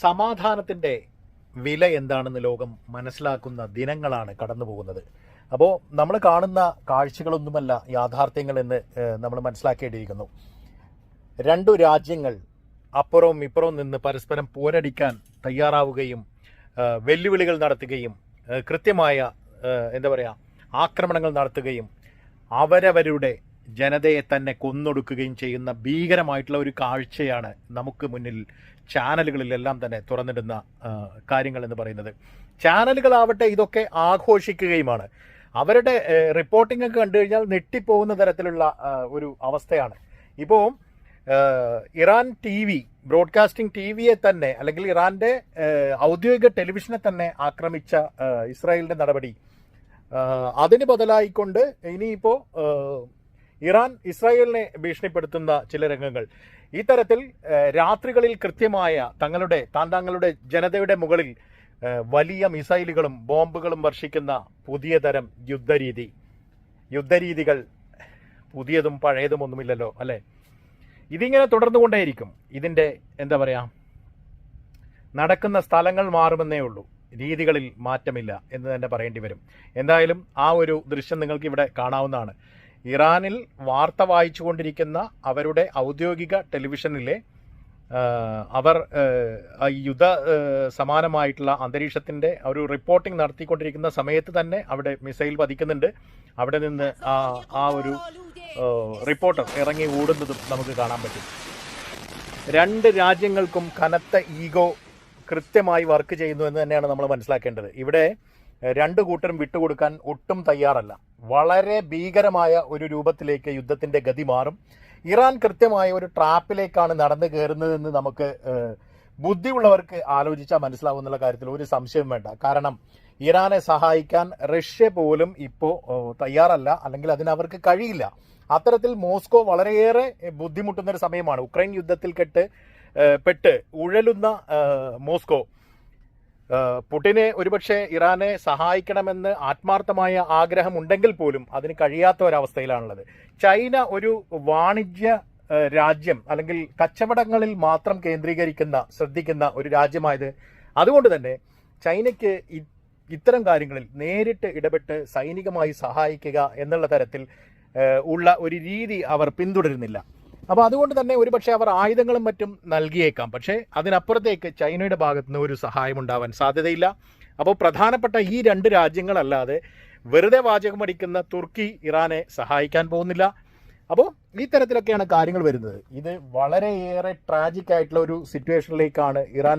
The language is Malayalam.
സമാധാനത്തിൻ്റെ വില എന്താണെന്ന് ലോകം മനസ്സിലാക്കുന്ന ദിനങ്ങളാണ് കടന്നു പോകുന്നത്. അപ്പോൾ നമ്മൾ കാണുന്ന കാഴ്ചകളൊന്നുമല്ല യാഥാർത്ഥ്യങ്ങൾ എന്ന് നമ്മൾ മനസ്സിലാക്കേണ്ടിയിരിക്കുന്നു. രണ്ടു രാജ്യങ്ങൾ അപ്പുറവും ഇപ്പുറവും നിന്ന് പരസ്പരം പോരടിക്കാൻ തയ്യാറാവുകയും വെല്ലുവിളികൾ നടത്തുകയും കൃത്യമായ ആക്രമണങ്ങൾ നടത്തുകയും അവരവരുടെ ജനതയെ തന്നെ കൊന്നൊടുക്കുകയും ചെയ്യുന്ന ഭീകരമായിട്ടുള്ള ഒരു കാഴ്ചയാണ് നമുക്ക് മുന്നിൽ ചാനലുകളിലെല്ലാം തന്നെ തുറന്നിടുന്ന കാര്യങ്ങൾ എന്ന് പറയുന്നത്. ചാനലുകളാവട്ടെ ഇതൊക്കെ ആഘോഷിക്കുകയുമാണ്. അവരുടെ റിപ്പോർട്ടിംഗ് ഒക്കെ കണ്ടു കഴിഞ്ഞാൽ ഞെട്ടിപ്പോകുന്ന തരത്തിലുള്ള ഒരു അവസ്ഥയാണ്. ഇപ്പോൾ ഇറാൻ TV ബ്രോഡ്കാസ്റ്റിംഗ് TVയെ തന്നെ, അല്ലെങ്കിൽ ഇറാന്റെ ഔദ്യോഗിക ടെലിവിഷനെ തന്നെ ആക്രമിച്ച ഇസ്രായേലിന്റെ നടപടി, അതിന് ബദലായിക്കൊണ്ട് ഇനിയിപ്പോൾ ഇറാൻ ഇസ്രായേലിനെ ഭീഷണിപ്പെടുത്തുന്ന ചില രംഗങ്ങൾ, ഈ തരത്തിൽ രാത്രികളിൽ കൃത്യമായ തങ്ങളുടെ ജനതയുടെ മുകളിൽ വലിയ മിസൈലുകളും ബോംബുകളും വർഷിക്കുന്ന പുതിയ തരം യുദ്ധരീതികൾ പുതിയതും പഴയതും ഒന്നുമില്ലല്ലോ അല്ലേ? ഇതിങ്ങനെ തുടർന്നുകൊണ്ടേയിരിക്കും. ഇതിൻ്റെ നടക്കുന്ന സ്ഥലങ്ങൾ മാറുമെന്നേ ഉള്ളൂ, രീതികളിൽ മാറ്റമില്ല എന്ന് തന്നെ പറയേണ്ടി വരും. എന്തായാലും ആ ഒരു ദൃശ്യം നിങ്ങൾക്ക് ഇവിടെ കാണാവുന്നതാണ്. ഇറാനിൽ വാർത്ത വായിച്ചുകൊണ്ടിരിക്കുന്ന അവരുടെ ഔദ്യോഗിക ടെലിവിഷനിലെ അവർ യുദ്ധ സമാനമായിട്ടുള്ള അന്തരീക്ഷത്തിൻ്റെ ഒരു റിപ്പോർട്ടിംഗ് നടത്തിക്കൊണ്ടിരിക്കുന്ന സമയത്ത് തന്നെ അവിടെ മിസൈൽ പതിക്കുന്നുണ്ട്. അവിടെ നിന്ന് ആ ഒരു റിപ്പോർട്ടർ ഇറങ്ങി ഓടുന്നതും നമുക്ക് കാണാൻ പറ്റും. രണ്ട് രാജ്യങ്ങൾക്കും കനത്ത ഈഗോ കൃത്യമായി വർക്ക് ചെയ്യുന്നു എന്ന് തന്നെയാണ് നമ്മൾ മനസ്സിലാക്കേണ്ടത്. ഇവിടെ രണ്ടു കൂട്ടരും വിട്ടുകൊടുക്കാൻ ഒട്ടും തയ്യാറല്ല. വളരെ ഭീകരമായ ഒരു രൂപത്തിലേക്ക് യുദ്ധത്തിന്റെ ഗതി മാറും. ഇറാൻ കൃത്യമായ ഒരു ട്രാപ്പിലേക്കാണ് നടന്നു കയറുന്നതെന്ന് നമുക്ക് ബുദ്ധിയുള്ളവർക്ക് ആലോചിച്ചാൽ മനസ്സിലാവുന്നുള്ള കാര്യത്തിൽ ഒരു സംശയം വേണ്ട. കാരണം ഇറാനെ സഹായിക്കാൻ റഷ്യ പോലും ഇപ്പോൾ തയ്യാറല്ല, അല്ലെങ്കിൽ അതിനവർക്ക് കഴിയില്ല. അത്തരത്തിൽ മോസ്കോ വളരെയേറെ ബുദ്ധിമുട്ടുന്ന ഒരു സമയമാണ്. ഉക്രൈൻ യുദ്ധത്തിൽ പെട്ട് ഉഴലുന്ന മോസ്കോ പുടിനെ ഒരുപക്ഷെ ഇറാനെ സഹായിക്കണമെന്ന് ആത്മാർത്ഥമായ ആഗ്രഹമുണ്ടെങ്കിൽ പോലും അതിന് കഴിയാത്ത ഒരവസ്ഥയിലാണുള്ളത്. ചൈന ഒരു വാണിജ്യ രാജ്യം, അല്ലെങ്കിൽ കച്ചവടങ്ങളിൽ മാത്രം ശ്രദ്ധിക്കുന്ന ഒരു രാജ്യമായത് അതുകൊണ്ട് തന്നെ ചൈനയ്ക്ക് ഇത്തരം കാര്യങ്ങളിൽ നേരിട്ട് ഇടപെട്ട് സൈനികമായി സഹായിക്കുക എന്നുള്ള തരത്തിൽ ഉള്ള ഒരു രീതി അവർ പിന്തുടരുന്നില്ല. അപ്പോൾ അതുകൊണ്ട് തന്നെ ഒരുപക്ഷെ അവർ ആയുധങ്ങളും മറ്റും നൽകിയേക്കാം. പക്ഷേ അതിനപ്പുറത്തേക്ക് ചൈനയുടെ ഭാഗത്തു നിന്ന് ഒരു സഹായം ഉണ്ടാവാൻ സാധ്യതയില്ല. അപ്പോൾ പ്രധാനപ്പെട്ട ഈ രണ്ട് രാജ്യങ്ങളല്ലാതെ വെറുതെ വാചകമടിക്കുന്ന തുർക്കി ഇറാനെ സഹായിക്കാൻ പോകുന്നില്ല. അപ്പോൾ ഈ തരത്തിലൊക്കെയാണ് കാര്യങ്ങൾ വരുന്നത്. ഇത് വളരെയേറെ ട്രാജിക് ആയിട്ടുള്ള ഒരു സിറ്റുവേഷനിലേക്കാണ് ഇറാൻ